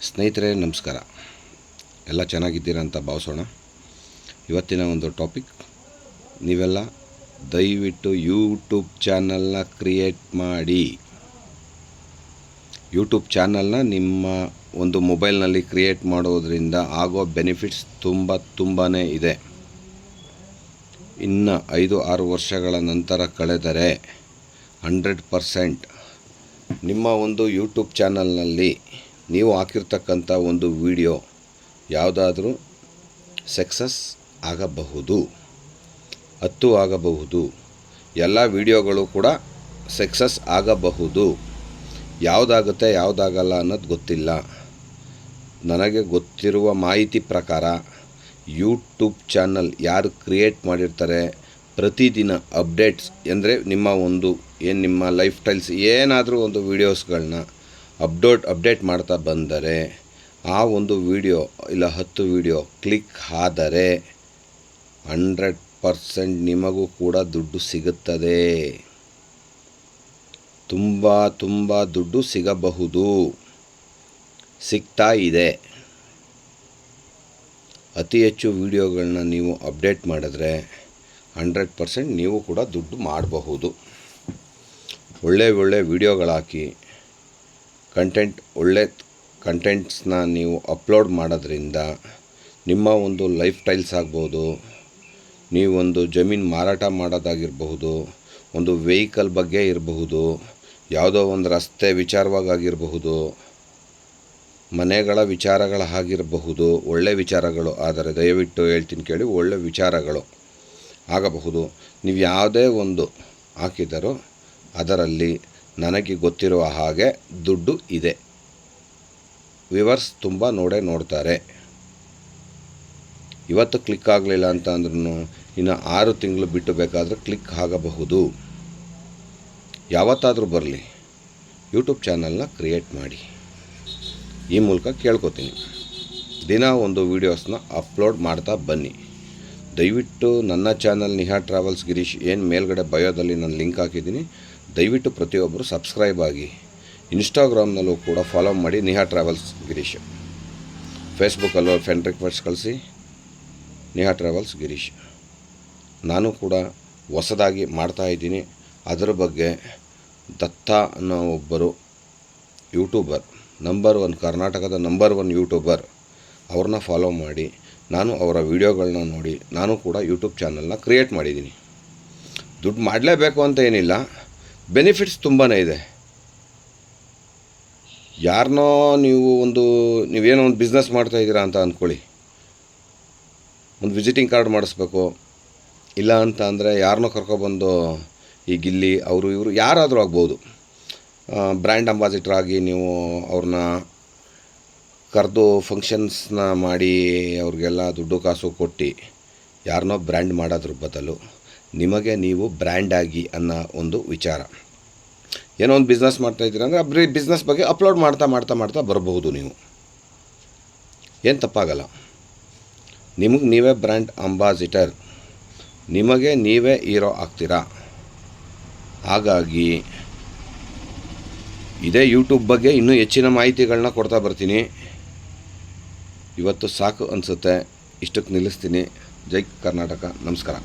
ಸ್ನೇಹಿತರೆ ನಮಸ್ಕಾರ. ಎಲ್ಲ ಚೆನ್ನಾಗಿದ್ದೀರಾ ಅಂತ ಭಾವಿಸೋಣ. ಇವತ್ತಿನ ಒಂದು ಟಾಪಿಕ್, ನೀವೆಲ್ಲ ದಯವಿಟ್ಟು ಯೂಟ್ಯೂಬ್ ಚಾನಲ್ನ ಕ್ರಿಯೇಟ್ ಮಾಡಿ. ಯೂಟ್ಯೂಬ್ ಚಾನಲ್ನ ನಿಮ್ಮ ಒಂದು ಮೊಬೈಲ್ನಲ್ಲಿ ಕ್ರಿಯೇಟ್ ಮಾಡೋದ್ರಿಂದ ಆಗೋ ಬೆನಿಫಿಟ್ಸ್ ತುಂಬಾ ಇದೆ. ಇನ್ನು 5-6 ವರ್ಷಗಳ ನಂತರ ಕಳೆದರೆ 100% ನಿಮ್ಮ ಒಂದು ಯೂಟ್ಯೂಬ್ ಚಾನಲ್ನಲ್ಲಿ ನೀವು ಹಾಕಿರ್ತಕ್ಕಂಥ ಒಂದು ವಿಡಿಯೋ ಯಾವುದಾದ್ರೂ ಸಕ್ಸಸ್ ಆಗಬಹುದು, 10 ಆಗಬಹುದು. ಎಲ್ಲ ವಿಡಿಯೋಗಳು ಕೂಡ ಸಕ್ಸಸ್ ಆಗಬಹುದು. ಯಾವುದಾಗುತ್ತೆ ಯಾವುದಾಗಲ್ಲ ಅನ್ನೋದು ಗೊತ್ತಿಲ್ಲ. ನನಗೆ ಗೊತ್ತಿರುವ ಮಾಹಿತಿ ಪ್ರಕಾರ ಯೂಟ್ಯೂಬ್ ಚಾನಲ್ ಯಾರು ಕ್ರಿಯೇಟ್ ಮಾಡಿರ್ತಾರೆ, ಪ್ರತಿದಿನ ಅಪ್ಡೇಟ್ಸ್ ಅಂದರೆ ನಿಮ್ಮ ಒಂದು ನಿಮ್ಮ ಲೈಫ್ ಸ್ಟೈಲ್ಸ್ ಏನಾದರೂ ಒಂದು ವೀಡಿಯೋಸ್ಗಳನ್ನ ಅಪ್ಡೇಟ್ ಮಾಡ್ತಾ ಬಂದರೆ ಆ ಒಂದು ವಿಡಿಯೋ ಇಲ್ಲ 10 ವಿಡಿಯೋ ಕ್ಲಿಕ್ ಆದರೆ 100% ನಿಮಗೂ ಕೂಡ ದುಡ್ಡು ಸಿಗುತ್ತದೆ. ತುಂಬ ದುಡ್ಡು ಸಿಗಬಹುದು, ಸಿಗ್ತಾ ಇದೆ. ಅತಿ ಹೆಚ್ಚು ವಿಡಿಯೋಗಳನ್ನ ನೀವು ಅಪ್ಡೇಟ್ ಮಾಡಿದ್ರೆ 100% ನೀವು ಕೂಡ ದುಡ್ಡು ಮಾಡಬಹುದು. ಒಳ್ಳೆ ವಿಡಿಯೋಗಳಾಕಿ ಒಳ್ಳೆ ಕಂಟೆಂಟ್ಸ್ನ ನೀವು ಅಪ್ಲೋಡ್ ಮಾಡೋದ್ರಿಂದ ನಿಮ್ಮ ಒಂದು ಲೈಫ್ ಸ್ಟೈಲ್ಸ್ ಆಗ್ಬೋದು, ನೀವೊಂದು ಜಮೀನು ಮಾರಾಟ ಮಾಡೋದಾಗಿರಬಹುದು, ಒಂದು ವೆಹಿಕಲ್ ಬಗ್ಗೆ ಇರಬಹುದು, ಯಾವುದೋ ಒಂದು ರಸ್ತೆ ವಿಚಾರವಾಗಿರಬಹುದು, ಮನೆಗಳ ವಿಚಾರಗಳ ಆಗಿರಬಹುದು. ಒಳ್ಳೆ ವಿಚಾರಗಳು ಆದರೆ ದಯವಿಟ್ಟು ಹೇಳ್ತೀನಿ ಕೇಳಿ, ಒಳ್ಳೆ ವಿಚಾರಗಳು ಆಗಬಹುದು. ನೀವು ಯಾವುದೇ ಒಂದು ಹಾಕಿದರೂ ಅದರಲ್ಲಿ ನನಗೆ ಗೊತ್ತಿರುವ ಹಾಗೆ ದುಡ್ಡು ಇದೆ. ವ್ಯೂವರ್ಸ್ ತುಂಬ ನೋಡ್ತಾರೆ. ಇವತ್ತು ಕ್ಲಿಕ್ ಆಗಲಿಲ್ಲ ಅಂತ ಅಂದ್ರೂ ಇನ್ನು 6 ತಿಂಗಳು ಬಿಟ್ಟು ಬೇಕಾದರೆ ಕ್ಲಿಕ್ ಆಗಬಹುದು. ಯಾವತ್ತಾದರೂ ಬರಲಿ, ಯೂಟ್ಯೂಬ್ ಚಾನಲ್ನ ಕ್ರಿಯೇಟ್ ಮಾಡಿ. ಈ ಮೂಲಕ ಕೇಳ್ಕೊತೀನಿ, ದಿನ ಒಂದು ವೀಡಿಯೋಸ್ನ ಅಪ್ಲೋಡ್ ಮಾಡ್ತಾ ಬನ್ನಿ. ದಯವಿಟ್ಟು ನನ್ನ ಚಾನಲ್ ನಿಹಾ ಟ್ರಾವೆಲ್ಸ್ ಗಿರೀಶ್ ಏನು ಮೇಲ್ಗಡೆ ಬಯೋದಲ್ಲಿ ನಾನು ಲಿಂಕ್ ಹಾಕಿದ್ದೀನಿ, ದಯವಿಟ್ಟು ಪ್ರತಿಯೊಬ್ಬರು ಸಬ್ಸ್ಕ್ರೈಬ್ ಆಗಿ. ಇನ್ಸ್ಟಾಗ್ರಾಮ್ನಲ್ಲೂ ಕೂಡ ಫಾಲೋ ಮಾಡಿ ನಿಹಾ ಟ್ರಾವೆಲ್ಸ್ ಗಿರೀಶ್. ಫೇಸ್ಬುಕ್ಕಲ್ಲೂ ಫ್ರೆಂಡ್ ರಿಕ್ವೆಸ್ಟ್ ಕಳಿಸಿ ನಿಹಾ ಟ್ರಾವೆಲ್ಸ್ ಗಿರೀಶ್. ನಾನು ಕೂಡ ಹೊಸದಾಗಿ ಮಾಡ್ತಾಯಿದ್ದೀನಿ. ಅದರ ಬಗ್ಗೆ ದತ್ತ ಅನ್ನೋ ಒಬ್ಬರು ಯೂಟ್ಯೂಬರ್, ನಂಬರ್ 1 ಕರ್ನಾಟಕದ ನಂಬರ್ 1 ಯೂಟ್ಯೂಬರ್, ಅವ್ರನ್ನ ಫಾಲೋ ಮಾಡಿ. ನಾನು ಅವರ ವಿಡಿಯೋಗಳನ್ನ ನೋಡಿ ನಾನು ಕೂಡ ಯೂಟ್ಯೂಬ್ ಚಾನಲ್ನ ಕ್ರಿಯೇಟ್ ಮಾಡಿದ್ದೀನಿ. ದುಡ್ಡು ಮಾಡಲೇಬೇಕು ಅಂತ ಏನಿಲ್ಲ, ಬೆನಿಫಿಟ್ಸ್ ತುಂಬಾ ಇದೆ. ಯಾರನ್ನೋ ನೀವೇನೋ ಒಂದು ಬಿಸ್ನೆಸ್ ಮಾಡ್ತಾಯಿದ್ದೀರಾ ಅಂತ ಅಂದ್ಕೊಳ್ಳಿ, ಒಂದು ವಿಸಿಟಿಂಗ್ ಕಾರ್ಡ್ ಮಾಡಿಸ್ಬೇಕು, ಇಲ್ಲ ಅಂತ ಅಂದರೆ ಯಾರನ್ನೋ ಕರ್ಕೊಬಂದು ಈಗ ಇಲ್ಲಿ ಇವರು ಯಾರಾದರೂ ಆಗ್ಬೋದು, ಬ್ರ್ಯಾಂಡ್ ಅಂಬಾಸಿಡರ್ ಆಗಿ ನೀವು ಅವ್ರನ್ನ ಕರೆದು ಫಂಕ್ಷನ್ಸ್ನ ಮಾಡಿ ಅವ್ರಿಗೆಲ್ಲ ದುಡ್ಡು ಕಾಸು ಕೊಟ್ಟು ಯಾರನ್ನೋ ಬ್ರ್ಯಾಂಡ್ ಮಾಡೋದ್ರ ಬದಲು ನಿಮಗೆ ನೀವು ಬ್ರ್ಯಾಂಡ್ ಆಗಿ ಅನ್ನೋ ಒಂದು ವಿಚಾರ. ಏನೋ ಒಂದು ಬಿಸ್ನೆಸ್ ಮಾಡ್ತಾಯಿದ್ದೀರ ಅಂದರೆ ಬಿಸ್ನೆಸ್ ಬಗ್ಗೆ ಅಪ್ಲೋಡ್ ಮಾಡ್ತಾ ಬರಬಹುದು. ನೀವು ಏನು ತಪ್ಪಾಗಲ್ಲ. ನಿಮಗೆ ನೀವೇ ಬ್ರ್ಯಾಂಡ್ ಅಂಬಾಸಿಡರ್, ನಿಮಗೆ ನೀವೇ ಹೀರೋ ಆಗ್ತೀರಾ. ಹಾಗಾಗಿ ಇದೇ ಯೂಟ್ಯೂಬ್ ಬಗ್ಗೆ ಇನ್ನೂ ಹೆಚ್ಚಿನ ಮಾಹಿತಿಗಳನ್ನ ಕೊಡ್ತಾ ಬರ್ತೀನಿ. ಇವತ್ತು ಸಾಕು ಅನಿಸುತ್ತೆ, ಇಷ್ಟಕ್ಕೆ ನಿಲ್ಲಿಸ್ತೀನಿ. ಜೈ ಕರ್ನಾಟಕ, ನಮಸ್ಕಾರ.